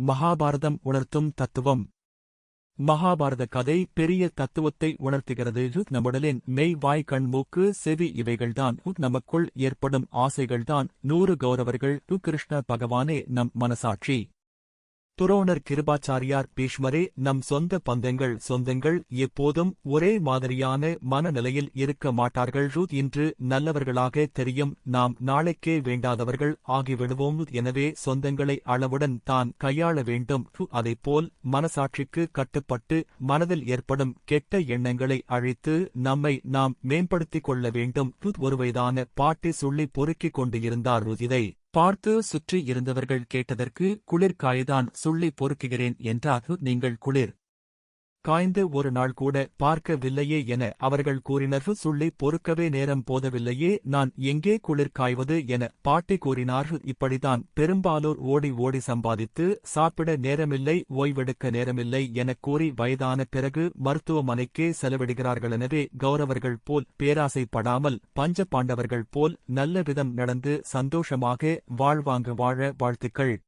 மகாபாரதம் உணர்த்தும் தத்துவம். மகாபாரத கதை பெரிய தத்துவத்தை உணர்த்துகிறது. நம்முடலின் மெய், வாய், கண், மூக்கு, செவி இவைகள்தான் நமக்குள் ஏற்படும் ஆசைகள்தான் 100 கௌரவர்கள். கிருஷ்ண பகவானே நம் மனசாட்சி. துரோணர், கிருபாச்சாரியார், பீஷ்மரே நம் சொந்த சொந்தங்கள் எப்போதும் ஒரே மாதிரியான மனநிலையில் இருக்க மாட்டார்கள். இன்று நல்லவர்களாக தெரியும், நாம் நாளைக்கே வேண்டாதவர்கள் ஆகிவிடுவோம். எனவே சொந்தங்களை அளவுடன் தான் கையாள வேண்டும். அதைப்போல் மனசாட்சிக்கு கட்டுப்பட்டு மனதில் ஏற்படும் கெட்ட எண்ணங்களை அழித்து நம்மை நாம் மேம்படுத்திக் கொள்ள வேண்டும். ஒரு வயதான பாட்டி சொல்லி பொறுக்கிக் கொண்டு இருந்தார். இதை பார்த்து சுற்றி இருந்தவர்கள் கேட்டதற்கு, குளிர் காய்தான் சொல்லி பொறுக்குகிறேன் என்றார். நீங்கள் குளிர் காய்ந்து ஒரு நாள் கூட பார்க்கவில்லையே என அவர்கள் கூறினர். சொல்லி பொறுக்கவே நேரம் போதவில்லையே, நான் எங்கே குளிர் காய்வது என பாட்டி கூறினார். இப்படிதான் பெரும்பாலோர் ஓடி ஓடி சம்பாதித்து சாப்பிட நேரமில்லை, ஓய்வெடுக்க நேரமில்லை எனக் கூறி வயதான பிறகு மருத்துவமனைக்கே செலவிடுகிறார்கள். எனவே கௌரவர்கள் போல் பேராசைப்படாமல் பஞ்ச பாண்டவர்கள் போல் நல்ல விதம் நடந்து சந்தோஷமாக வாழ்வாங்க வாழ வாழ்த்துக்கள்.